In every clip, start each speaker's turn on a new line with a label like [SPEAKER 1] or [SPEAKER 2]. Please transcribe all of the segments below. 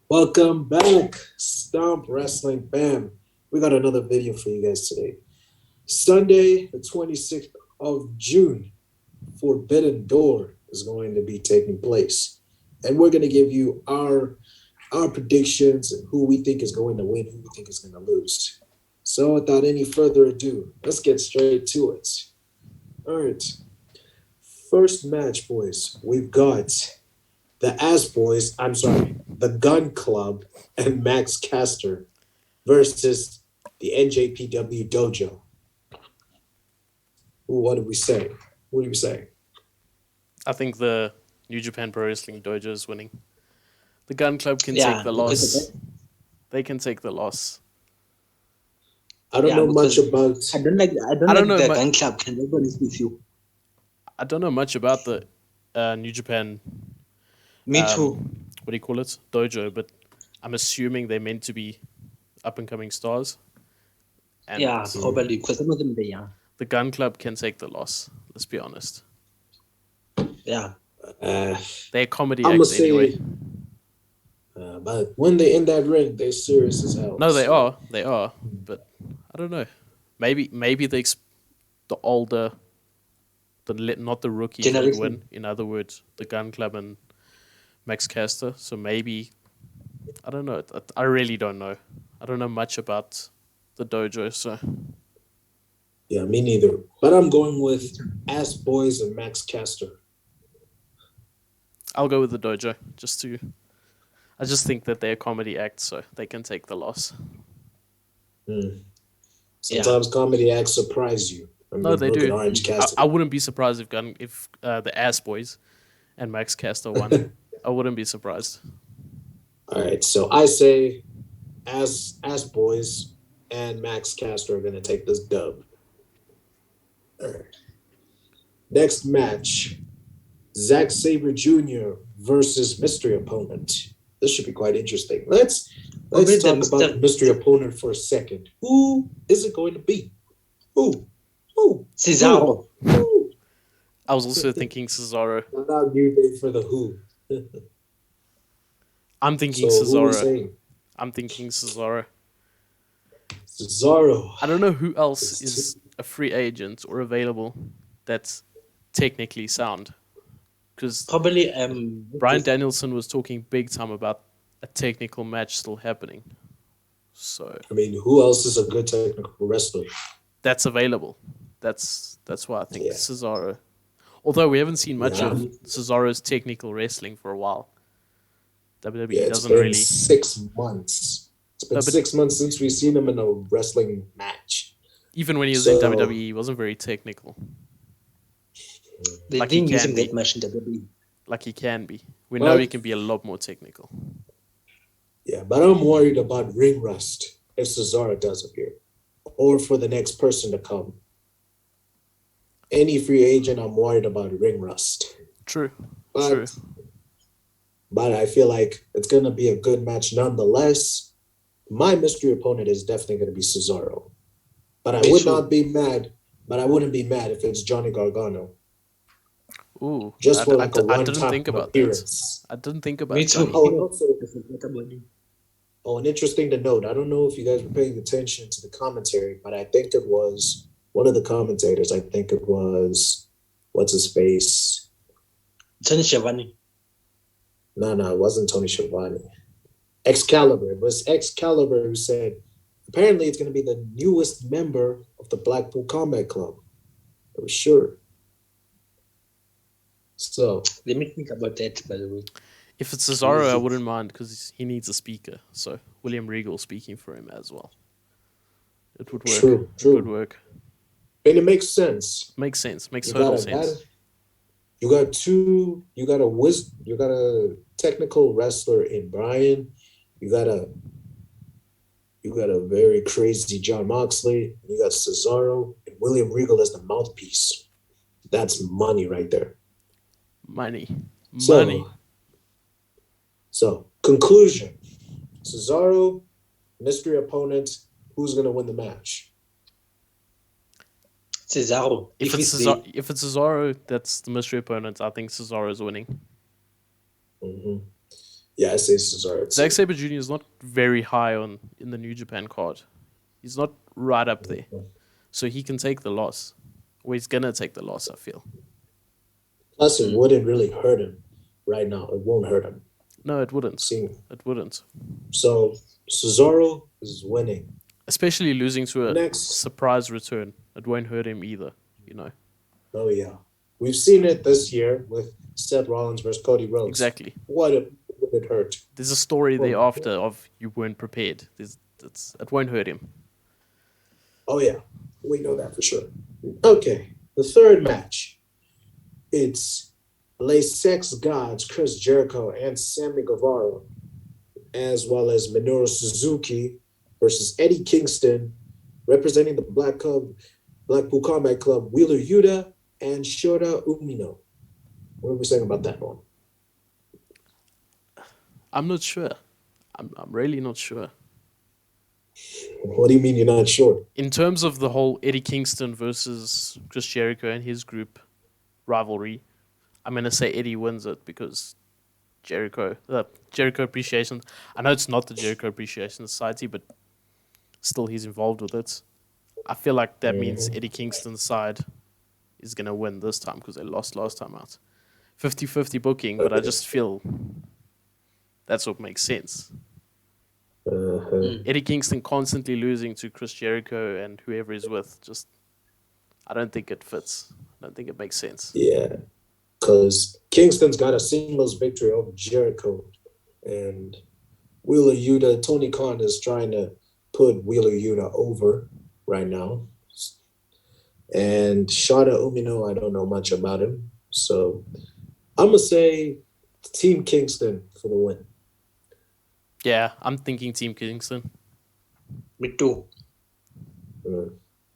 [SPEAKER 1] Welcome back, Stomp Wrestling fam. We got another video for you guys today. Sunday, the 26th of June, Forbidden Door is going to be taking place. And we're going to give you our predictions and who we think is going to win, who we think is going to lose. So without any further ado, let's get straight to it. All right. First match, boys. We've got the Gun Club and Max Caster versus the NJPW Dojo. What do we say? What do we say?
[SPEAKER 2] I think the New Japan Pro Wrestling Dojo is winning. The Gun Club can take the loss. They can take the loss.
[SPEAKER 1] I don't know much about.
[SPEAKER 3] I don't like the Gun Club. Can I be honest with you?
[SPEAKER 2] I don't know much about the New Japan.
[SPEAKER 3] Me too.
[SPEAKER 2] What do you call it? Dojo, but I'm assuming they're meant to be up and coming stars.
[SPEAKER 3] And yeah, probably because some of them they are.
[SPEAKER 2] The Gun Club can take the loss. Let's be honest.
[SPEAKER 3] Yeah,
[SPEAKER 2] they're comedy acts anyway.
[SPEAKER 1] But when they in that ring, they're serious as hell.
[SPEAKER 2] No, they are. They are. But I don't know. Maybe the older, not the rookies will win. In other words, the Gun Club and Max Caster. So maybe, I don't know. I really don't know. I don't know much about the dojo. So
[SPEAKER 1] yeah, me neither. But I'm going with Ass Boys and Max Caster.
[SPEAKER 2] I'll go with the dojo I just think that they're a comedy act, so they can take the loss.
[SPEAKER 1] Sometimes comedy acts surprise you.
[SPEAKER 2] No, they do. I wouldn't be surprised if the Ass Boys and Max Caster won. I wouldn't be surprised.
[SPEAKER 1] All right, so I say Ass Boys and Max Caster are going to take this dub. All right. Next match, Zack Sabre Jr. versus mystery opponent. This should be quite interesting. Let's talk about the mystery opponent for a second. Who is it going to be? Who?
[SPEAKER 3] Sicelo.
[SPEAKER 1] Who?
[SPEAKER 2] I was also thinking Cesaro.
[SPEAKER 1] Not New Day for the Who.
[SPEAKER 2] I'm thinking Cesaro. I'm thinking Cesaro.
[SPEAKER 1] Cesaro.
[SPEAKER 2] I don't know who else is a free agent or available that's technically sound. Because
[SPEAKER 3] probably
[SPEAKER 2] Bryan Danielson was talking big time about a technical match still happening. So
[SPEAKER 1] I mean, who else is a good technical wrestler
[SPEAKER 2] that's available? That's why I think Cesaro. Although we haven't seen much of Cesaro's technical wrestling for a while. WWE doesn't really.
[SPEAKER 1] 6 months. It's been 6 months since we've seen him in a wrestling match.
[SPEAKER 2] Even when he was in WWE, he wasn't very technical.
[SPEAKER 3] They didn't use him that much in WWE.
[SPEAKER 2] Like he can be. We know he can be a lot more technical.
[SPEAKER 1] Yeah, but I'm worried about ring rust if Cesaro does appear. Or for the next person to come. Any free agent, I'm worried about ring rust.
[SPEAKER 2] True.
[SPEAKER 1] But I feel like it's going to be a good match nonetheless. My mystery opponent is definitely going to be Cesaro. But I wouldn't be mad if it's Johnny Gargano.
[SPEAKER 2] Ooh,
[SPEAKER 1] just for like
[SPEAKER 2] I didn't think about that. I didn't think about
[SPEAKER 1] that. And interesting to note, I don't know if you guys were paying attention to the commentary, but I think it was one of the commentators. I think it was, what's his face?
[SPEAKER 3] Tony Schiavone.
[SPEAKER 1] No, it wasn't Tony Schiavone. Excalibur. It was Excalibur who said, apparently it's going to be the newest member of the Blackpool Combat Club. I was sure. So
[SPEAKER 3] let me think about that, by the way.
[SPEAKER 2] If it's Cesaro, I wouldn't mind because he needs a speaker. So William Regal speaking for him as well. It would work.
[SPEAKER 1] True.
[SPEAKER 2] It would work.
[SPEAKER 1] And it makes sense.
[SPEAKER 2] Makes total sense.
[SPEAKER 1] You got a technical wrestler in Bryan. You got a very crazy Jon Moxley. You got Cesaro and William Regal as the mouthpiece. That's money right there.
[SPEAKER 2] Money.
[SPEAKER 1] So conclusion: Cesaro, mystery opponent. Who's gonna win the match?
[SPEAKER 3] Cesaro.
[SPEAKER 2] If it's Cesaro, that's the mystery opponent. I think Cesaro is winning.
[SPEAKER 1] Mm-hmm. Yeah, I say Cesaro.
[SPEAKER 2] Zack Sabre Jr. is not very high in the New Japan card. He's not right up there. So he can take the loss. Or he's going to take the loss, I feel.
[SPEAKER 1] Plus, it wouldn't really hurt him right now. It won't hurt him.
[SPEAKER 2] No, it wouldn't. It wouldn't.
[SPEAKER 1] So Cesaro is winning.
[SPEAKER 2] Especially losing to a surprise return. It won't hurt him either, you know.
[SPEAKER 1] Oh, yeah. We've seen it this year with Seth Rollins versus Cody Rhodes.
[SPEAKER 2] Exactly.
[SPEAKER 1] Would it hurt?
[SPEAKER 2] There's a story thereafter of you weren't prepared. It won't hurt him.
[SPEAKER 1] Oh, yeah. We know that for sure. Okay. The third match. It's Les Sex Gods, Chris Jericho, and Sammy Guevara, as well as Minoru Suzuki versus Eddie Kingston, representing the Blackpool Combat Club, Wheeler Yuta, and Shota Umino. What are we saying about that one?
[SPEAKER 2] I'm not sure. I'm really not sure.
[SPEAKER 1] What do you mean you're not sure?
[SPEAKER 2] In terms of the whole Eddie Kingston versus Chris Jericho and his group rivalry, I'm going to say Eddie wins it because Jericho Appreciation. I know it's not the Jericho Appreciation Society, but still he's involved with it. I feel like that means Eddie Kingston's side is going to win this time because they lost last time out. 50-50 booking, but I just feel that's what makes sense. Eddie Kingston constantly losing to Chris Jericho and whoever he's with, I don't think it fits. I don't think it makes sense.
[SPEAKER 1] Yeah, because Kingston's got a singles victory over Jericho, and Wheeler Yuta, Tony Khan is trying to put Wheeler Yuta over right now. And Shota Umino, I don't know much about him. So I'm going to say Team Kingston for the win.
[SPEAKER 2] Yeah, I'm thinking Team Kingston.
[SPEAKER 3] Me too.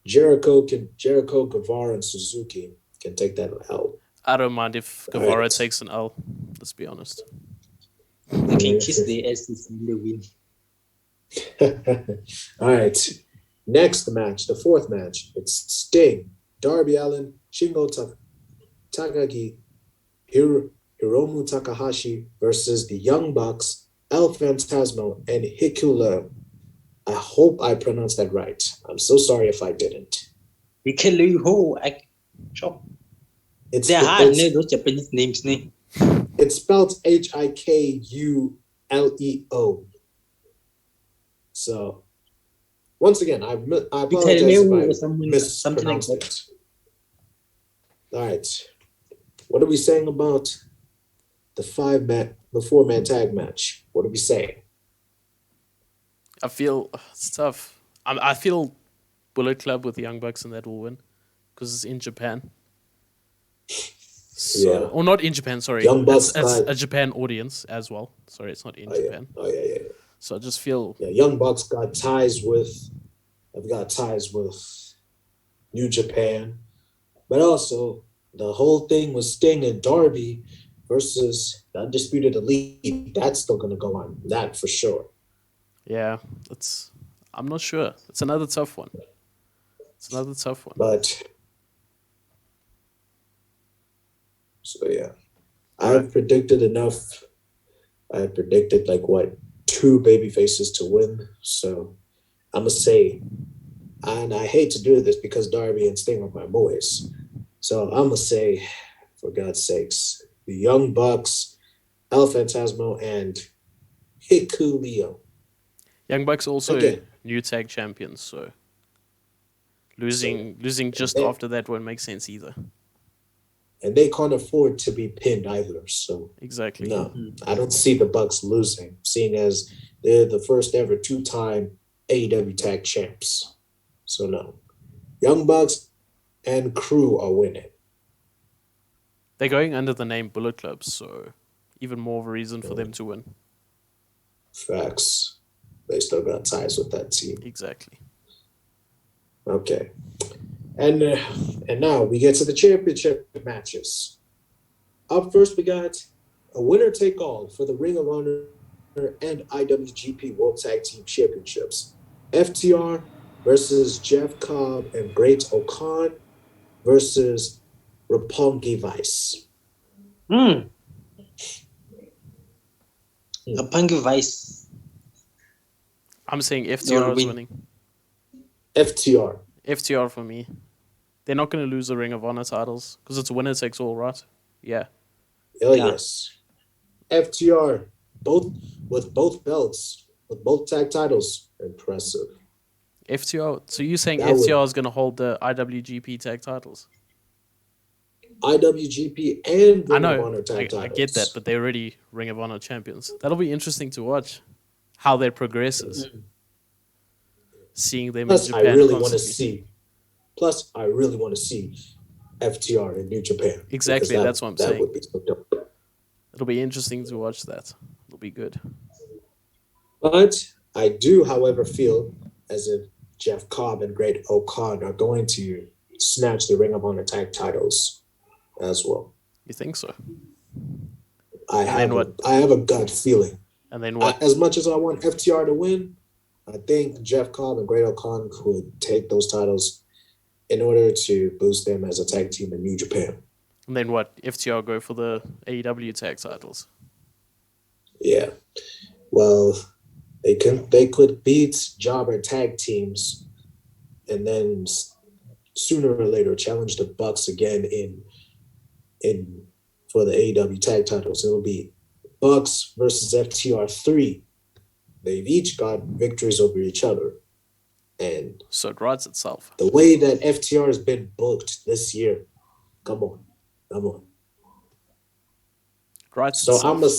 [SPEAKER 1] Jericho, Guevara, and Suzuki can take that L.
[SPEAKER 2] I don't mind if Guevara takes an L, let's be honest.
[SPEAKER 3] They can kiss the asses in the win.
[SPEAKER 1] All right. Next match, the fourth match. It's Sting, Darby Allin, Shingo Takagi, Hiromu Takahashi versus the Young Bucks, El Phantasmo, and Hikula. I hope I pronounced that right. I'm so sorry if I didn't.
[SPEAKER 3] It's they're hard, those Japanese names.
[SPEAKER 1] It's spelled Hikuleo. So, once again, I apologize if I mispronounced it. All right. What are we saying about the 4-man tag match? What are we saying?
[SPEAKER 2] I feel it's tough. I feel Bullet Club with the Young Bucks and that will win because it's in Japan. So,
[SPEAKER 1] yeah.
[SPEAKER 2] Or not in Japan, sorry.
[SPEAKER 1] Young Bucks
[SPEAKER 2] it's a Japan audience as well. Sorry, it's not in Japan.
[SPEAKER 1] Yeah. Oh, yeah.
[SPEAKER 2] So I just feel...
[SPEAKER 1] Yeah, Young Bucks got ties with New Japan. But also, the whole thing was Sting and Darby versus the Undisputed Elite. That's still going to go on. That for sure.
[SPEAKER 2] Yeah, I'm not sure. It's another tough one.
[SPEAKER 1] But, so yeah. I've predicted enough. I predicted 2 baby faces to win. So I'm going to say, and I hate to do this because Darby and Sting are my boys. So I'm going to say, for God's sakes, the Young Bucks, El Phantasmo, and Hikuleo.
[SPEAKER 2] Young Bucks also new tag champions, so losing just after that won't make sense either.
[SPEAKER 1] And they can't afford to be pinned either. So
[SPEAKER 2] exactly.
[SPEAKER 1] No, I don't see the Bucks losing, seeing as they're the first ever 2-time AEW tag champs. So no. Young Bucks and crew are winning.
[SPEAKER 2] They're going under the name Bullet Club, so even more of a reason for them to win.
[SPEAKER 1] Facts. They still got ties with that team.
[SPEAKER 2] Exactly.
[SPEAKER 1] Okay. And now we get to the championship matches. Up first, we got a winner-take-all for the Ring of Honor and IWGP World Tag Team Championships. FTR versus Jeff Cobb and Great O'Khan versus Roppongi Vice.
[SPEAKER 3] Mpho Vice.
[SPEAKER 2] I'm saying
[SPEAKER 3] They'll
[SPEAKER 2] FTR is
[SPEAKER 3] win.
[SPEAKER 2] winning.
[SPEAKER 1] FTR.
[SPEAKER 2] FTR for me. They're not going to lose the Ring of Honor titles because it's winner takes all, right? Yeah.
[SPEAKER 1] Oh
[SPEAKER 3] Yeah.
[SPEAKER 1] yes. FTR. With both belts, with both tag titles. Impressive.
[SPEAKER 2] FTR. So you're saying
[SPEAKER 1] That would
[SPEAKER 2] FTR is going to hold the IWGP tag titles?
[SPEAKER 1] IWGP and
[SPEAKER 2] I
[SPEAKER 1] Ring of
[SPEAKER 2] know.
[SPEAKER 1] Honor tag titles.
[SPEAKER 2] I get that, but they're already Ring of Honor champions. That'll be interesting to watch how that progresses. Seeing them
[SPEAKER 1] Plus,
[SPEAKER 2] in
[SPEAKER 1] I
[SPEAKER 2] Japan
[SPEAKER 1] really want to
[SPEAKER 2] constantly.
[SPEAKER 1] see FTR in New Japan.
[SPEAKER 2] Exactly, that's what I'm
[SPEAKER 1] that
[SPEAKER 2] saying.
[SPEAKER 1] would be so dope.
[SPEAKER 2] It'll be interesting to watch that. It'll be good.
[SPEAKER 1] But I do, however, feel as if Jeff Cobb and Great O'Khan are going to snatch the Ring of Honor tag titles as well.
[SPEAKER 2] You think so?
[SPEAKER 1] I have a gut feeling.
[SPEAKER 2] And then what?
[SPEAKER 1] As much as I want FTR to win, I think Jeff Cobb and Great O'Khan could take those titles in order to boost them as a tag team in New Japan.
[SPEAKER 2] And then what? FTR go for the AEW tag titles.
[SPEAKER 1] Yeah. Well, they could beat jobber tag teams and then sooner or later challenge the Bucks again in for the AEW tag titles. It'll be Bucks versus FTR 3. They've each got victories over each other. And
[SPEAKER 2] so it rides itself.
[SPEAKER 1] The way that FTR has been booked this year, come on.
[SPEAKER 2] Rides
[SPEAKER 1] so
[SPEAKER 2] itself.
[SPEAKER 1] I'm gonna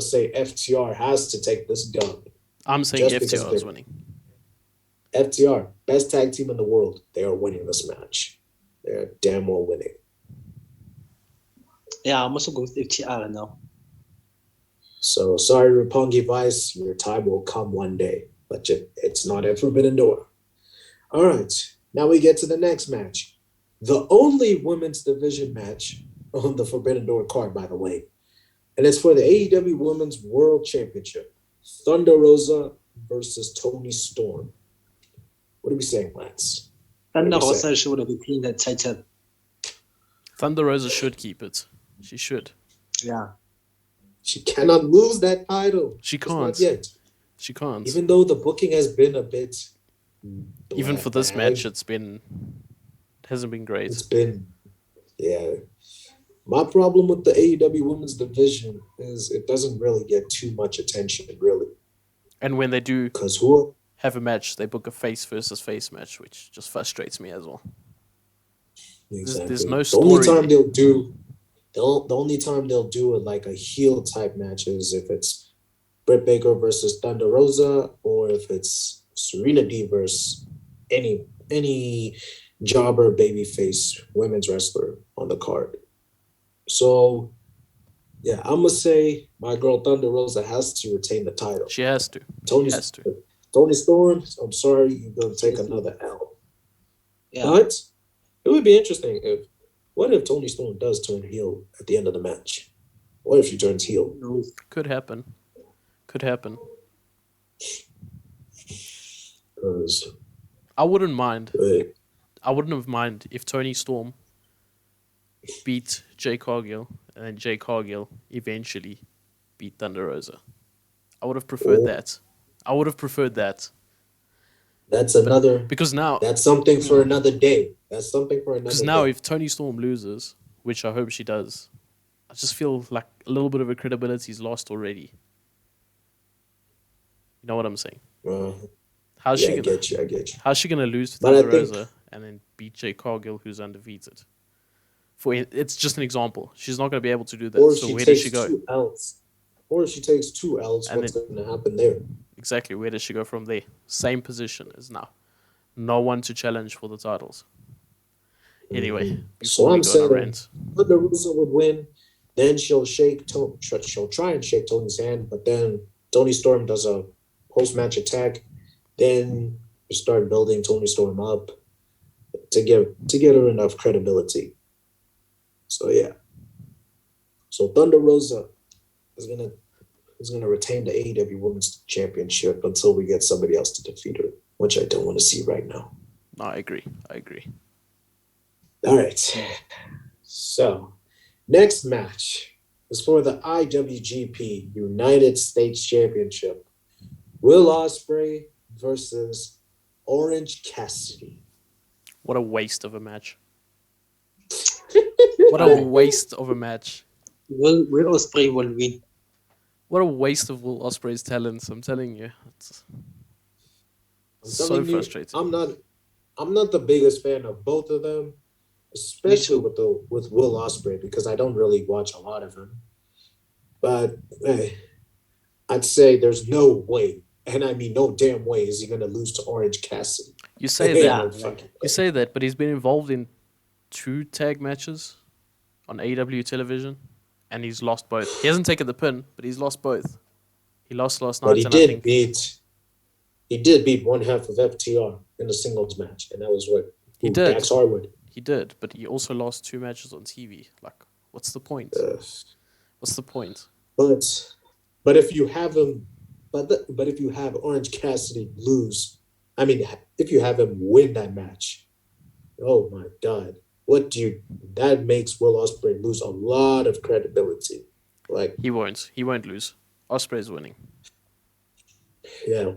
[SPEAKER 1] say FTR has to take this dub.
[SPEAKER 2] I'm saying FTR is winning.
[SPEAKER 1] FTR, best tag team in the world, they are winning this match. They're damn well winning.
[SPEAKER 3] Yeah, I'm also going with FTR now.
[SPEAKER 1] So sorry, Roppongi Vice, your time will come one day, but it's not at Forbidden Door. All right, now we get to the next match. The only women's division match on the Forbidden Door card, by the way. And it's for the AEW Women's World Championship. Thunder Rosa versus Toni Storm. What are we saying, Lance?
[SPEAKER 3] Thunder Rosa should have retained that title.
[SPEAKER 2] Thunder Rosa should keep it. She should.
[SPEAKER 3] Yeah.
[SPEAKER 1] She cannot lose that title.
[SPEAKER 2] She can't.
[SPEAKER 1] Not yet.
[SPEAKER 2] She can't.
[SPEAKER 1] Even though the booking has been a bit...
[SPEAKER 2] Even for this match, it hasn't been great.
[SPEAKER 1] It's been... Yeah. My problem with the AEW Women's Division is it doesn't really get too much attention, really.
[SPEAKER 2] And when they do
[SPEAKER 1] who
[SPEAKER 2] have a match, they book a face versus face match, which just frustrates me as well.
[SPEAKER 1] Exactly.
[SPEAKER 2] There's no story.
[SPEAKER 1] The only time they'll do it like a heel type match is if it's Britt Baker versus Thunder Rosa, or if it's Serena Deeb versus any jobber babyface women's wrestler on the card. So, yeah, I'm going to say my girl Thunder Rosa has to retain the title.
[SPEAKER 2] She has to.
[SPEAKER 1] Toni Storm, I'm sorry, you're going to take another L. Yeah. But it would be interesting what if Toni Storm does turn heel at the end of the match? What if she turns heel?
[SPEAKER 2] Could happen. I wouldn't mind. I wouldn't have mind if Toni Storm beat Jay Cargill and then Jay Cargill eventually beat Thunder Rosa. I would have preferred that. Because now
[SPEAKER 1] that's something for another day. Because
[SPEAKER 2] now if Toni Storm loses, which I hope she does, I just feel like a little bit of her credibility is lost already. You know what I'm saying? I get you. How's she gonna lose to Thunder Rosa and then beat Jay Cargill, who's undefeated? It's just an example. She's not gonna be able to do that. So where does she go?
[SPEAKER 1] Or if she takes 2 L's, what's going to happen there?
[SPEAKER 2] Exactly. Where does she go from there? Same position as now. No one to challenge for the titles. Anyway,
[SPEAKER 1] so I'm saying Thunder Rosa would win. Then she'll try and shake Tony's hand, but then Toni Storm does a post-match attack. Then you start building Toni Storm up to get her enough credibility. So yeah. So Thunder Rosa is gonna retain the AEW Women's Championship until we get somebody else to defeat her, which I don't want to see right now.
[SPEAKER 2] No, I agree. All
[SPEAKER 1] right. So next match is for the IWGP United States Championship. Will Ospreay versus Orange Cassidy.
[SPEAKER 2] What a waste of a match. What a waste of a match.
[SPEAKER 3] Will Ospreay will win.
[SPEAKER 2] What a waste of Will Ospreay's talents, I'm telling you. It's so frustrating.
[SPEAKER 1] I'm not the biggest fan of both of them, especially with Will Ospreay, because I don't really watch a lot of him. But I'd say there's no way, and I mean no damn way, is he going to lose to Orange Cassidy.
[SPEAKER 2] You say that. You say that, but he's been involved in 2 tag matches on AEW television, and he's lost both. He hasn't taken the pin, but he's lost both. He lost last night.
[SPEAKER 1] But he did beat one half of FTR in a singles match, and that was what
[SPEAKER 2] he did.
[SPEAKER 1] Dax Harwood.
[SPEAKER 2] He did, but he also lost 2 matches on TV. Like, what's the point? What's the point?
[SPEAKER 1] But if you have him, but if you have Orange Cassidy lose, I mean, if you have him win that match, oh my God, that makes Will Ospreay lose a lot of credibility. Like
[SPEAKER 2] he won't lose. Ospreay's winning.
[SPEAKER 1] Yeah.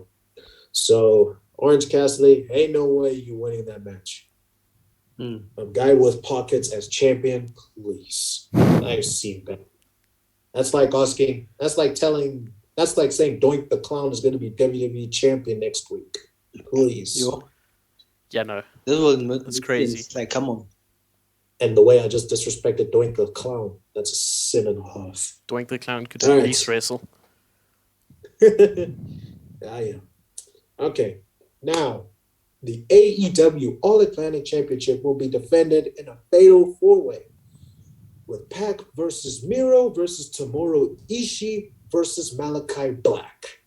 [SPEAKER 1] So Orange Cassidy, ain't no way you winning that match. A guy with pockets as champion, please. I've seen that. That's like asking. That's like saying Doink the Clown is going to be WWE champion next week. Please.
[SPEAKER 2] Yeah, no.
[SPEAKER 3] That's
[SPEAKER 2] crazy.
[SPEAKER 3] Sense. Like, come on.
[SPEAKER 1] And the way I just disrespected Doink the Clown, that's a sin and a half.
[SPEAKER 2] Doink the Clown could at least wrestle.
[SPEAKER 1] Yeah. Okay. Now, the AEW All Atlantic Championship will be defended in a fatal 4-way with Pac versus Miro versus Tomohiro Ishii versus Malachi Black.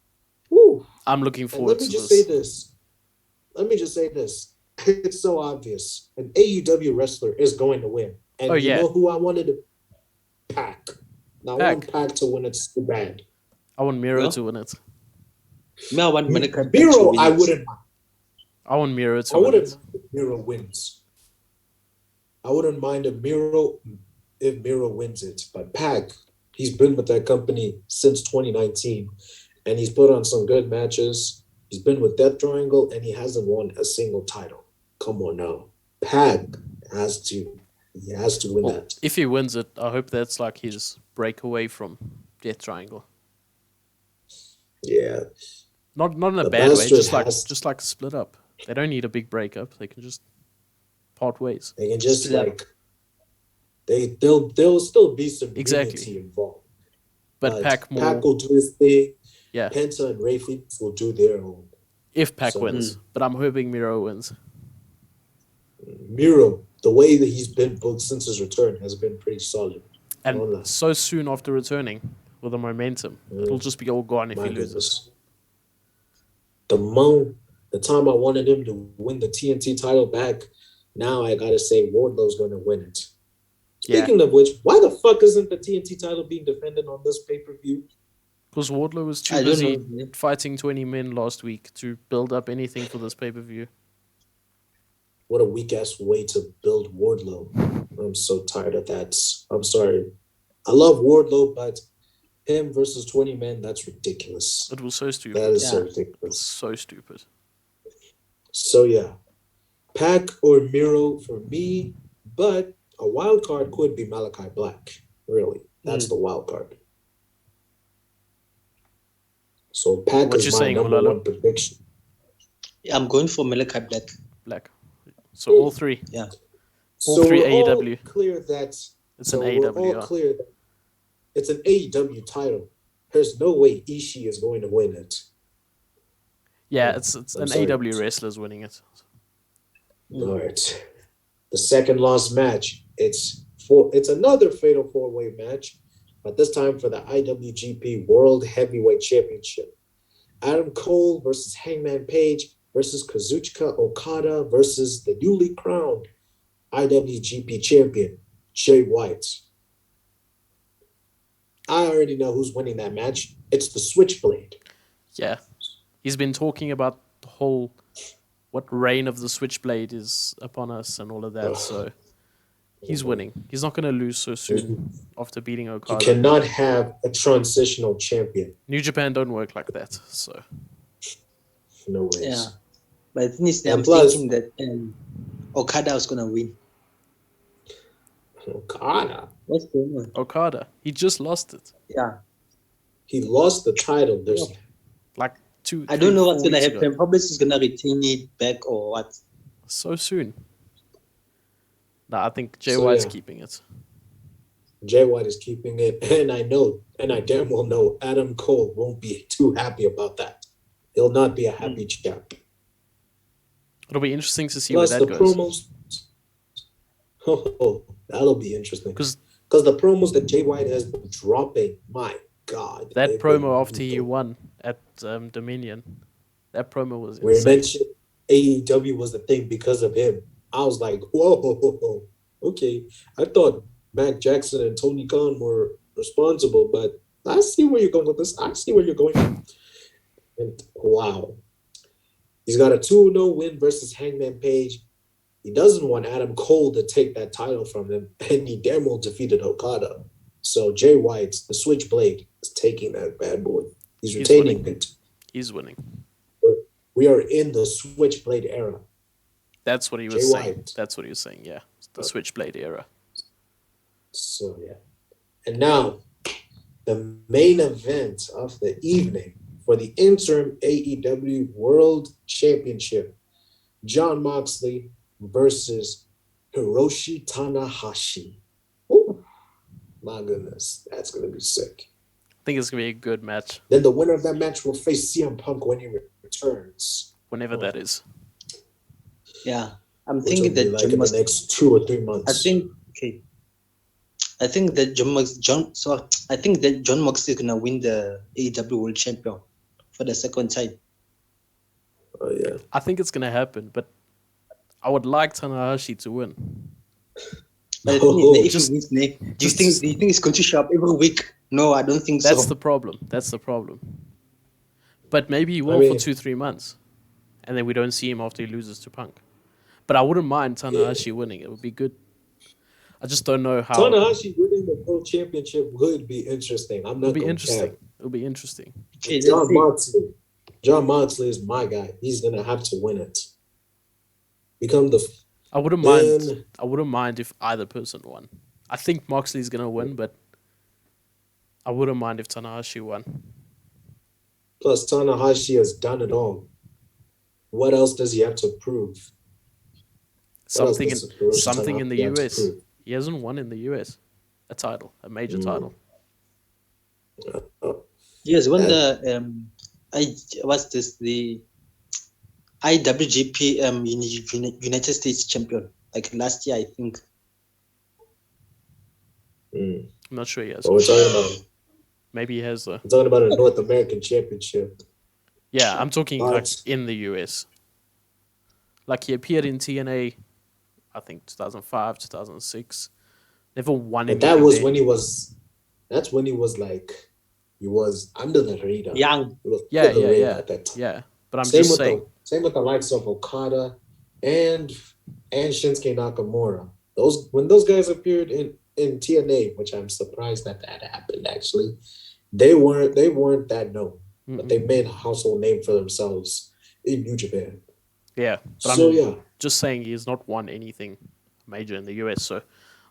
[SPEAKER 1] Woo.
[SPEAKER 2] I'm looking forward to this.
[SPEAKER 1] Let me just say this. It's so obvious. An AEW wrestler is going to win. And you know who I wanted to Pac. Now, I want Pac to win it so bad.
[SPEAKER 2] I want Miro to win it.
[SPEAKER 3] No, I want
[SPEAKER 1] Miro, I wouldn't mind.
[SPEAKER 2] I want Miro to win it.
[SPEAKER 1] Mind if Miro wins. I wouldn't mind if Miro wins it. But Pac, he's been with that company since 2019, and he's put on some good matches. He's been with Death Triangle, and he hasn't won a single title. Come on now. Pac has to win that.
[SPEAKER 2] If he wins it, I hope that's like his breakaway from Death Triangle.
[SPEAKER 1] Yeah.
[SPEAKER 2] Not in a bad way, just like split up. They don't need a big breakup. They can just part ways.
[SPEAKER 1] They can just there'll still be some unity involved.
[SPEAKER 2] But Pac
[SPEAKER 1] will do his thing.
[SPEAKER 2] Yeah.
[SPEAKER 1] Penta and Ray Phoenix will do their own.
[SPEAKER 2] If Pac wins. But I'm hoping Miro wins.
[SPEAKER 1] Miro, the way that he's been booked since his return has been pretty solid.
[SPEAKER 2] And so soon after returning with the momentum, it'll just be all gone if he loses.
[SPEAKER 1] The time I wanted him to win the TNT title back, now I gotta say Wardlow's gonna win it. Speaking of which, why the fuck isn't the TNT title being defended on this pay-per-view?
[SPEAKER 2] Because Wardlow was too busy fighting 20 men last week to build up anything for this pay-per-view.
[SPEAKER 1] What a weak-ass way to build Wardlow. I'm so tired of that. I'm sorry. I love Wardlow, but him versus 20 men, that's ridiculous.
[SPEAKER 2] It was so stupid.
[SPEAKER 1] That is so ridiculous.
[SPEAKER 2] It was so stupid.
[SPEAKER 1] So, yeah. Pac or Miro for me, but a wild card could be Malachi Black. Really. That's the wild card. So Pac is my number one prediction.
[SPEAKER 3] I'm going for Malachi Black.
[SPEAKER 2] So all three.
[SPEAKER 3] Yeah.
[SPEAKER 2] All three AEW.
[SPEAKER 1] All clear that
[SPEAKER 2] it's an AEW.
[SPEAKER 1] We're all clear that it's an AEW title. There's no way Ishii is going to win it.
[SPEAKER 2] Yeah, it's an AEW wrestler's winning it.
[SPEAKER 1] All right. The second last match. It's another fatal 4-way match, but this time for the IWGP World Heavyweight Championship. Adam Cole versus Hangman Page versus Kazuchika Okada versus the newly crowned IWGP champion, Jay White. I already know who's winning that match. It's the Switchblade.
[SPEAKER 2] Yeah. He's been talking about the whole, what reign of the Switchblade is upon us and all of that. So He's winning. He's not going to lose so soon after beating
[SPEAKER 1] You
[SPEAKER 2] Okada.
[SPEAKER 1] cannot have a transitional champion.
[SPEAKER 2] New Japan don't work like that. So
[SPEAKER 1] No ways.
[SPEAKER 3] Yeah. But the thing is,
[SPEAKER 1] And
[SPEAKER 3] I'm
[SPEAKER 1] plus-
[SPEAKER 3] thinking that Okada was going to win.
[SPEAKER 1] Okada.
[SPEAKER 3] What's going on?
[SPEAKER 2] Okada, he just lost it.
[SPEAKER 3] Yeah.
[SPEAKER 1] He lost the title. There's
[SPEAKER 2] Like 2.
[SPEAKER 3] I don't know what's
[SPEAKER 2] 4
[SPEAKER 3] going to
[SPEAKER 2] weeks
[SPEAKER 3] happen.
[SPEAKER 2] ago.
[SPEAKER 3] Probably he's going to retain it back or what.
[SPEAKER 2] So soon. Nah, I think Jay
[SPEAKER 1] So,
[SPEAKER 2] White's
[SPEAKER 1] yeah.
[SPEAKER 2] keeping it.
[SPEAKER 1] Jay White is keeping it, and I damn well know Adam Cole won't be too happy about that. He'll not be a happy champ.
[SPEAKER 2] It'll be interesting to see
[SPEAKER 1] Plus
[SPEAKER 2] where
[SPEAKER 1] the
[SPEAKER 2] that goes.
[SPEAKER 1] promos. Oh, that'll be interesting.
[SPEAKER 2] Because
[SPEAKER 1] the promos that Jay White has been dropping, my God.
[SPEAKER 2] that
[SPEAKER 1] they've
[SPEAKER 2] promo
[SPEAKER 1] been
[SPEAKER 2] after he
[SPEAKER 1] brutal.
[SPEAKER 2] won at Dominion, that promo was
[SPEAKER 1] Where he
[SPEAKER 2] insane.
[SPEAKER 1] mentioned AEW was the thing because of him. I was like, whoa, okay. I thought Mac Jackson and Tony Khan were responsible, but I see where you're going with this. I see where you're going. And wow. He's got a 2-0 win versus Hangman Page. He doesn't want Adam Cole to take that title from him, and he damn well defeated Okada. So Jay White, the Switchblade, is taking that bad boy. He's retaining it.
[SPEAKER 2] He's winning.
[SPEAKER 1] We are in the Switchblade era.
[SPEAKER 2] That's what he was
[SPEAKER 1] Jay
[SPEAKER 2] saying.
[SPEAKER 1] White.
[SPEAKER 2] That's what he was saying, yeah. The Switchblade era.
[SPEAKER 1] So, yeah. And now, the main event of the evening for the interim AEW World Championship. Jon Moxley versus Hiroshi Tanahashi. Ooh, my goodness. That's going to be sick.
[SPEAKER 2] I think it's going to be a good match.
[SPEAKER 1] Then the winner of that match will face CM Punk when he returns.
[SPEAKER 2] Whenever that is.
[SPEAKER 3] Yeah. I'm
[SPEAKER 1] Which
[SPEAKER 3] thinking
[SPEAKER 1] will be
[SPEAKER 3] that
[SPEAKER 1] like in the next 2 or 3 months.
[SPEAKER 3] I think that John Moxley is gonna win the AEW World Champion for the second time.
[SPEAKER 1] Oh, yeah.
[SPEAKER 2] I think it's going to happen, but I would like Tanahashi to win.
[SPEAKER 3] But the thing is, if
[SPEAKER 2] Just-
[SPEAKER 3] he wins, do you think he's going to show up every week? No, I don't think
[SPEAKER 2] That's
[SPEAKER 3] so.
[SPEAKER 2] the problem. But maybe he will for 2-3 months. And then we don't see him after he loses to Punk. But I wouldn't mind Tanahashi winning. It would be good. I just don't know how.
[SPEAKER 1] Tanahashi winning the World Championship would be interesting. I'm not
[SPEAKER 2] It'll be
[SPEAKER 1] gonna
[SPEAKER 2] interesting.
[SPEAKER 1] cap.
[SPEAKER 2] It'll be interesting.
[SPEAKER 3] Okay, let's see.
[SPEAKER 1] John Moxley is my guy. He's gonna have to win it. Become the
[SPEAKER 2] I wouldn't mind. I wouldn't mind if either person won. I think Moxley's gonna win, but I wouldn't mind if Tanahashi won.
[SPEAKER 1] plus Tanahashi has done it all. What else does he have to prove?
[SPEAKER 2] Something in the
[SPEAKER 1] Tanahashi have to
[SPEAKER 2] US.
[SPEAKER 1] prove?
[SPEAKER 2] He hasn't won in the US. A title, a major title.
[SPEAKER 3] Yes, when the IWGP United States champion, like last year, I think.
[SPEAKER 2] I'm not sure he has.
[SPEAKER 1] What we're talking about?
[SPEAKER 2] Maybe he has though.
[SPEAKER 1] I'm talking about a North American championship.
[SPEAKER 2] Yeah, I'm talking
[SPEAKER 1] But-
[SPEAKER 2] like in the US. Like he appeared in TNA, I think 2005, 2006. Never won
[SPEAKER 1] And
[SPEAKER 2] anything.
[SPEAKER 1] that was
[SPEAKER 2] there.
[SPEAKER 1] when he was. That's when he was under the radar.
[SPEAKER 3] Young.
[SPEAKER 1] He was
[SPEAKER 2] Yeah,
[SPEAKER 1] under the
[SPEAKER 2] yeah,
[SPEAKER 1] radar
[SPEAKER 2] yeah.
[SPEAKER 1] at that time.
[SPEAKER 2] Yeah, but I'm
[SPEAKER 1] Same
[SPEAKER 2] just
[SPEAKER 1] with
[SPEAKER 2] saying.
[SPEAKER 1] same with the likes of Okada and Shinsuke Nakamura. When those guys appeared in TNA, which I'm surprised that happened actually, they weren't that known, but they made a household name for themselves in New Japan.
[SPEAKER 2] Yeah, but
[SPEAKER 1] So
[SPEAKER 2] I'm
[SPEAKER 1] yeah,
[SPEAKER 2] just saying he has not won anything major in the US. So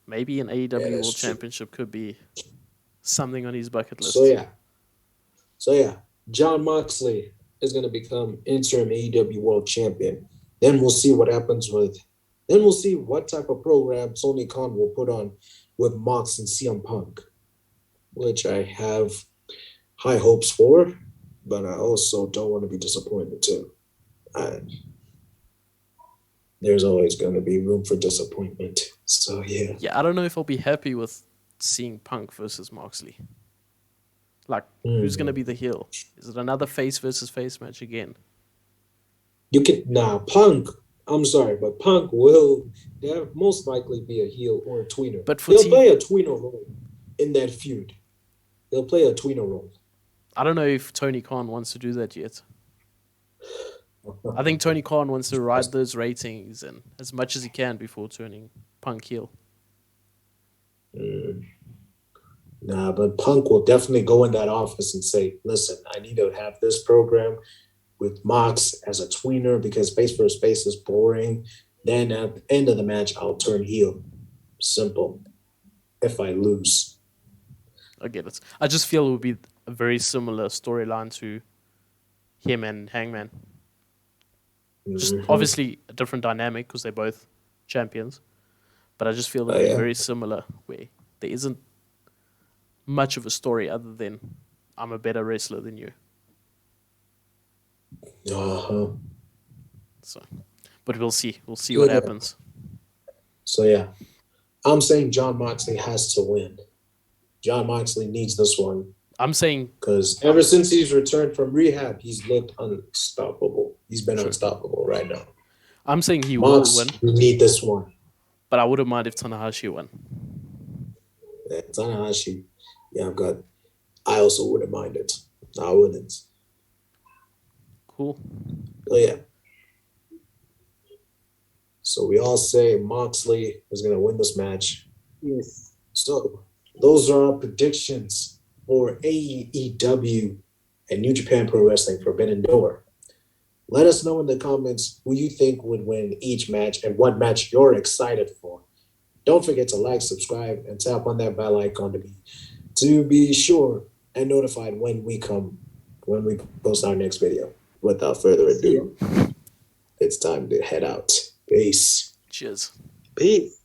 [SPEAKER 2] maybe an AEW
[SPEAKER 1] that's
[SPEAKER 2] World
[SPEAKER 1] true.
[SPEAKER 2] Championship could be something on his bucket list.
[SPEAKER 1] So yeah, Jon Moxley is going to become interim AEW World Champion. Then we'll see what happens Then we'll see what type of program Tony Khan will put on with Mox and CM Punk, which I have high hopes for, but I also don't want to be disappointed too. There's always going to be room for disappointment. So yeah.
[SPEAKER 2] Yeah, I don't know if I'll be happy with seeing Punk versus Moxley. Like, who's going to be the heel? Is it another face versus face match again?
[SPEAKER 1] Punk. I'm sorry, but Punk will most likely be a heel or a tweener.
[SPEAKER 2] But for
[SPEAKER 1] he'll play a tweener role in that feud. He'll play a tweener role.
[SPEAKER 2] I don't know if Tony Khan wants to do that yet. I think Tony Khan wants to ride those ratings and as much as he can before turning Punk heel.
[SPEAKER 1] Mm. Nah, but Punk will definitely go in that office and say, listen, I need to have this program with Mox as a tweener because face versus face is boring. Then at the end of the match, I'll turn heel. Simple. If I lose.
[SPEAKER 2] I get it. I just feel it would be a very similar storyline to him and Hangman. Just obviously a different dynamic because they're both champions. But I just feel it would be very similar where there isn't much of a story other than I'm a better wrestler than you.
[SPEAKER 1] Uh-huh.
[SPEAKER 2] So, but we'll see. We'll see what happens.
[SPEAKER 1] So yeah, I'm saying Jon Moxley has to win. Jon Moxley needs this one.
[SPEAKER 2] I'm saying
[SPEAKER 1] because ever since he's returned from rehab, he's looked unstoppable. He's been unstoppable right now.
[SPEAKER 2] I'm saying he will win.
[SPEAKER 1] We need this one.
[SPEAKER 2] But I wouldn't mind if Tanahashi won.
[SPEAKER 1] Yeah, Tanahashi, I also wouldn't mind it. I wouldn't.
[SPEAKER 2] Cool.
[SPEAKER 1] Oh yeah. So we all say Moxley is going to win this match.
[SPEAKER 3] Yes.
[SPEAKER 1] So those are our predictions for AEW and New Japan Pro Wrestling Forbidden Door. Let us know in the comments who you think would win each match and what match you're excited for. Don't forget to like, subscribe, and tap on that bell icon to be sure and notified when we post our next video. Without further ado, it's time to head out. Peace.
[SPEAKER 2] Cheers.
[SPEAKER 3] Peace.